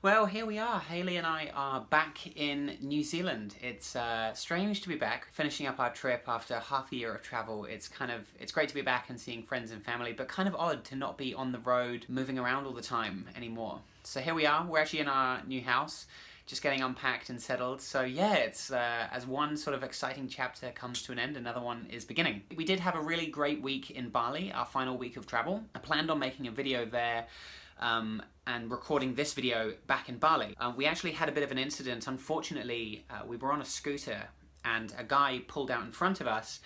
Well, here we are. Hayley and I are back in New Zealand. It's strange to be back, finishing up our trip after half a year of travel. It's great to be back and seeing friends and family, but kind of odd to not be on the road, moving around all the time anymore. So here we are. We're actually in our new house, just getting unpacked and settled. So yeah, it's as one sort of exciting chapter comes to an end, another one is beginning. We did have a really great week in Bali, our final week of travel. I planned on making a video there and recording this video back in Bali. We actually had a bit of an incident. Unfortunately, we were on a scooter and a guy pulled out in front of us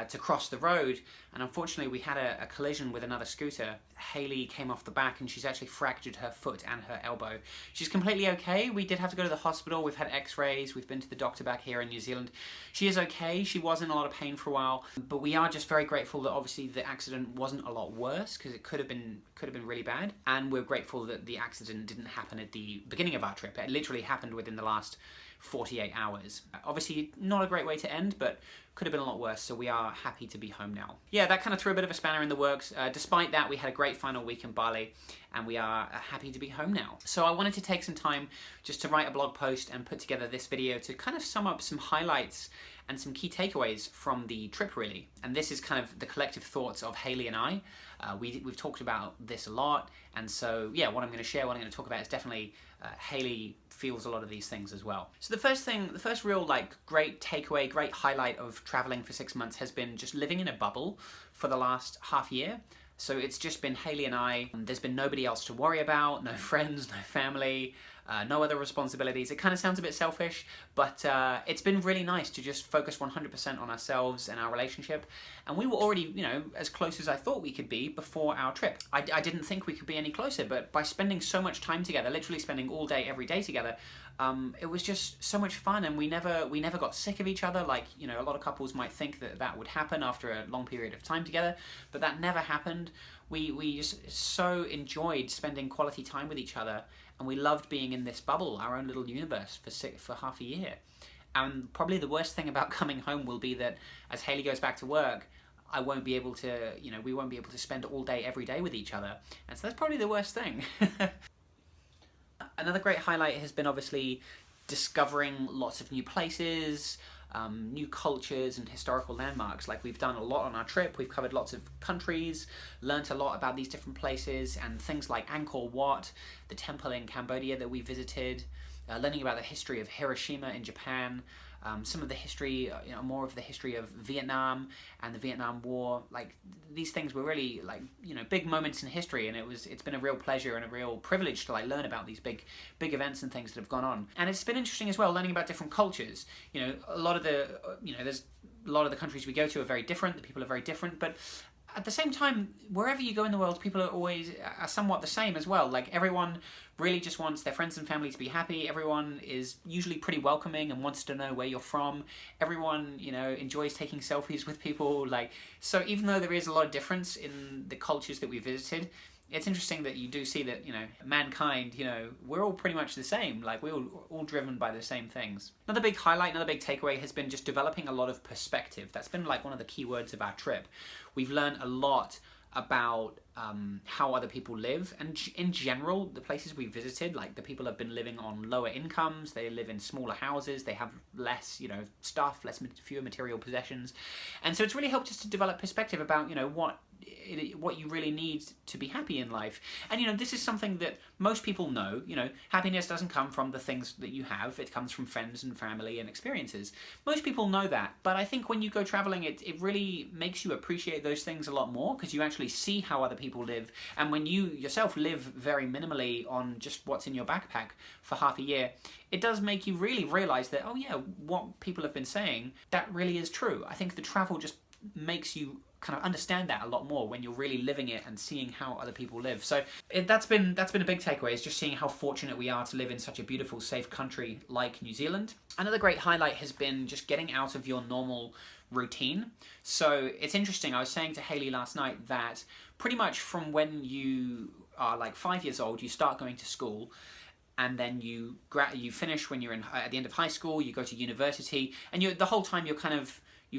to cross the road, and unfortunately we had a collision with another scooter. Hayley came off the back and she's actually fractured her foot and her elbow. She's completely okay. We did have to go to the hospital. We've had x-rays, we've been to the doctor back here in New Zealand. She is okay. She was in a lot of pain for a while, but we are just very grateful that obviously the accident wasn't a lot worse, because it could have been really bad, and we're grateful that the accident didn't happen at the beginning of our trip. It literally happened within the last 48 hours. Obviously not a great way to end, but could have been a lot worse, so we are happy to be home now. Yeah, that kind of threw a bit of a spanner in the works. Despite that, we had a great final week in Bali, and we are happy to be home now. So I wanted to take some time just to write a blog post and put together this video to kind of sum up some highlights and some key takeaways from the trip, really. And this is kind of the collective thoughts of Hayley and I. We've talked about this a lot, and so yeah, what I'm going to share, what I'm going to talk about is definitely Hayley feels a lot of these things as well. So the first real great takeaway, great highlight of traveling for 6 months has been just living in a bubble for the last half year. So it's just been Hayley and I. There's been nobody else to worry about, no friends, no family, no other responsibilities. It kind of sounds a bit selfish, but it's been really nice to just focus 100% on ourselves and our relationship. And we were already, as close as I thought we could be before our trip. I didn't think we could be any closer, but by spending so much time together, literally spending all day, every day together, it was just so much fun, and we never got sick of each other. Like, a lot of couples might think that would happen after a long period of time together, but that never happened. We just so enjoyed spending quality time with each other, and we loved being in this bubble, our own little universe, for half a year. And probably the worst thing about coming home will be that as Hayley goes back to work, I won't be able to, we won't be able to spend all day, every day with each other. And so that's probably the worst thing. Another great highlight has been obviously discovering lots of new places, new cultures and historical landmarks. Like, we've done a lot on our trip. We've covered lots of countries, learnt a lot about these different places, and things like Angkor Wat, the temple in Cambodia that we visited, learning about the history of Hiroshima in Japan, some of the history, more of the history of Vietnam and the Vietnam War. Like, these things were really big moments in history, and it's been a real pleasure and a real privilege to learn about these big events and things that have gone on. And it's been interesting as well, learning about different cultures. A lot of the there's a lot of the countries we go to are very different. The people are very different, but at the same time, wherever you go in the world, people are somewhat the same as well. Like, everyone really just wants their friends and family to be happy. Everyone is usually pretty welcoming and wants to know where you're from. Everyone, enjoys taking selfies with people. So even though there is a lot of difference in the cultures that we visited, it's interesting that you do see that, mankind, we're all pretty much the same. We're all driven by the same things. Another big highlight, another big takeaway has been just developing a lot of perspective. That's been one of the key words of our trip. We've learned a lot about how other people live, and in general, the places we visited, the people have been living on lower incomes, they live in smaller houses, they have less, stuff, fewer material possessions, and so it's really helped us to develop perspective about, what you really need to be happy in life. And this is something that most people know. Happiness doesn't come from the things that you have, it comes from friends and family and experiences. Most people know that, but I think when you go traveling, it really makes you appreciate those things a lot more, because you actually see how other people live. And when you yourself live very minimally on just what's in your backpack for half a year, it does make you really realize that, oh yeah, what people have been saying, that really is true. I think the travel just makes you kind of understand that a lot more when you're really living it and seeing how other people live. So that's been a big takeaway, is just seeing how fortunate we are to live in such a beautiful, safe country like New Zealand. Another great highlight has been just getting out of your normal routine. So it's interesting, I was saying to Hayley last night that pretty much from when you are 5 years old, you start going to school, and then you finish when you're at the end of high school, you go to university, and the whole time you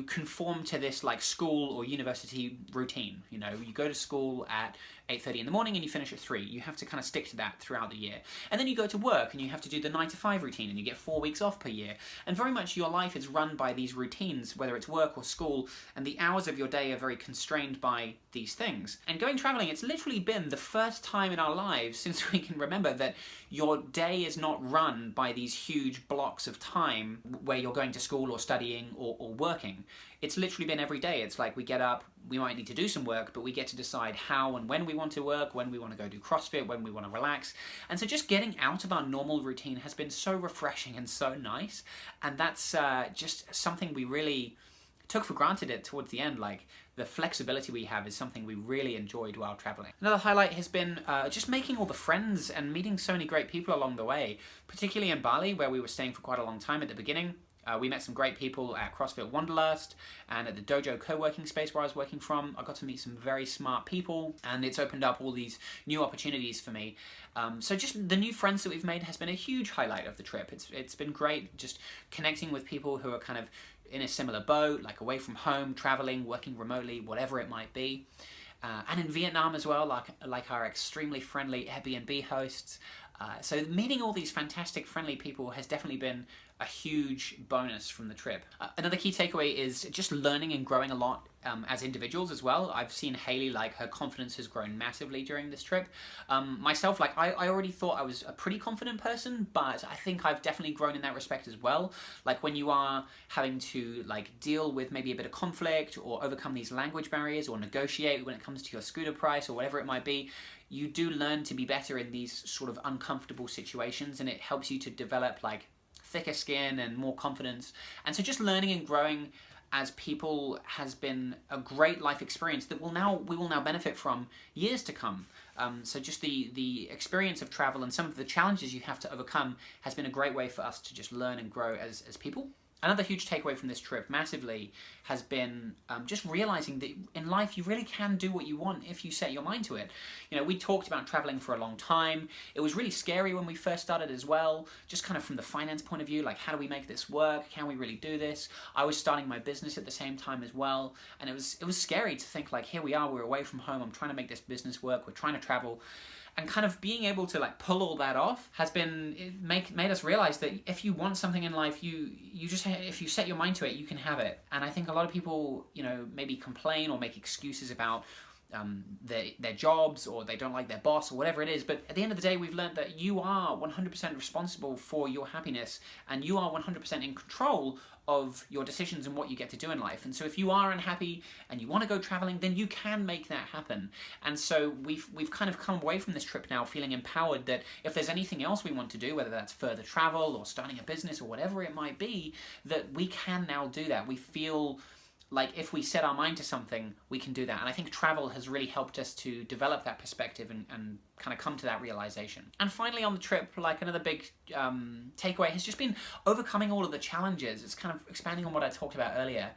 conform to this school or university routine. You go to school at 8:30 in the morning and you finish at 3. You have to kind of stick to that throughout the year. And then you go to work and you have to do the 9 to 5 routine and you get 4 weeks off per year. And very much your life is run by these routines, whether it's work or school, and the hours of your day are very constrained by these things. And going traveling, it's literally been the first time in our lives since we can remember that your day is not run by these huge blocks of time where you're going to school or studying or working. It's literally been every day. It's like we get up, we might need to do some work, but we get to decide how and when we want to work, when we want to go do CrossFit, when we want to relax. And so just getting out of our normal routine has been so refreshing and so nice. And that's just something we really took for granted towards the end. Like, the flexibility we have is something we really enjoyed while traveling. Another highlight has been just making all the friends and meeting so many great people along the way, particularly in Bali, where we were staying for quite a long time at the beginning. We met some great people at CrossFit Wanderlust and at the Dojo co-working space where I was working from. I got to meet some very smart people, and it's opened up all these new opportunities for me. So just the new friends that we've made has been a huge highlight of the trip. It's been great just connecting with people who are kind of in a similar boat, like away from home, traveling, working remotely, whatever it might be. And in Vietnam as well, like our extremely friendly Airbnb hosts. So meeting all these fantastic, friendly people has definitely been a huge bonus from the trip. Another key takeaway is just learning and growing a lot as individuals as well. I've seen Hayley, like, her confidence has grown massively during this trip. Myself, like, I already thought I was a pretty confident person, but I think I've definitely grown in that respect as well. Like, when you are having to, like, deal with maybe a bit of conflict or overcome these language barriers or negotiate when it comes to your scooter price or whatever it might be, you do learn to be better in these sort of uncomfortable situations, and it helps you to develop, like, thicker skin and more confidence. And so just learning and growing as people has been a great life experience that we will now benefit from years to come. So just the experience of travel and some of the challenges you have to overcome has been a great way for us to just learn and grow as people. Another huge takeaway from this trip, massively, has been just realizing that in life you really can do what you want if you set your mind to it. You know, we talked about traveling for a long time. It was really scary when we first started as well, just kind of from the finance point of view, like, how do we make this work? Can we really do this? I was starting my business at the same time as well, and it was scary to think, like, here we are, we're away from home, I'm trying to make this business work, we're trying to travel. And kind of being able to, like, pull all that off has been made us realize that if you want something in life, you just, if you set your mind to it, you can have it. And I think a lot of people, you know, maybe complain or make excuses about their jobs, or they don't like their boss, or whatever it is. But at the end of the day, we've learned that you are 100% responsible for your happiness, and you are 100% in control of your decisions and what you get to do in life. And so if you are unhappy and you want to go traveling, then you can make that happen. And so we've kind of come away from this trip now feeling empowered that if there's anything else we want to do, whether that's further travel or starting a business or whatever it might be, that we can now do that. We feel like if we set our mind to something, we can do that. And I think travel has really helped us to develop that perspective and kind of come to that realization. And finally on the trip, like, another big takeaway has just been overcoming all of the challenges. It's kind of expanding on what I talked about earlier.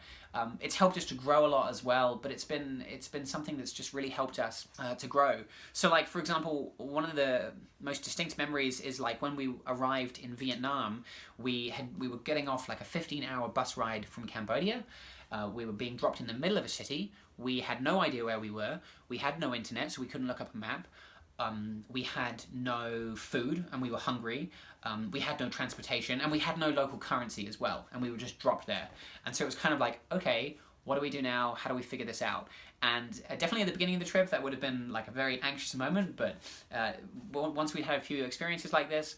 It's helped us to grow a lot as well, but it's been something that's just really helped us to grow. So, like, for example, one of the most distinct memories is, like, when we arrived in Vietnam, we were getting off, like, a 15-hour bus ride from Cambodia. We were being dropped in the middle of a city. We had no idea where we were. We had no internet, so we couldn't look up a map. We had no food, and we were hungry. We had no transportation, and we had no local currency as well, and we were just dropped there. And so it was kind of like, okay, what do we do now? How do we figure this out? And definitely at the beginning of the trip, that would have been, like, a very anxious moment, but once we had a few experiences like this,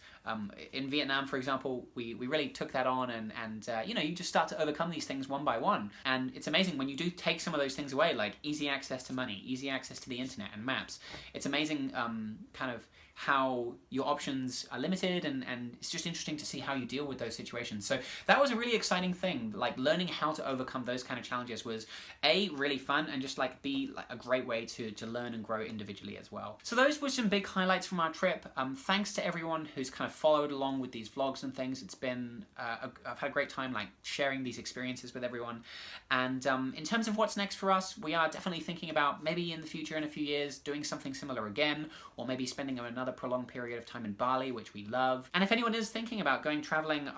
in Vietnam, for example, we really took that on, and you know, you just start to overcome these things one by one. And it's amazing when you do take some of those things away, like easy access to money, easy access to the internet and maps. It's amazing kind of how your options are limited, and it's just interesting to see how you deal with those situations. So that was a really exciting thing. Like, learning how to overcome those kind of challenges was really fun, and just, like, be, like, a great way to learn and grow individually as well. So those were some big highlights from our trip. Thanks to everyone who's kind of followed along with these vlogs and things. It's been I've had a great time, like, sharing these experiences with everyone. And in terms of what's next for us, we are definitely thinking about maybe in the future, in a few years, doing something similar again, or maybe spending another prolonged period of time in Bali, which we love. And if anyone is thinking about going traveling,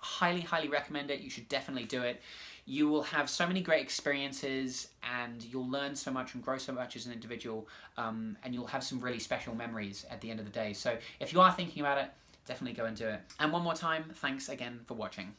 highly, highly recommend it. You should definitely do it. You will have so many great experiences, and you'll learn so much and grow so much as an individual, and you'll have some really special memories at the end of the day. So if you are thinking about it, definitely go and do it. And one more time, thanks again for watching.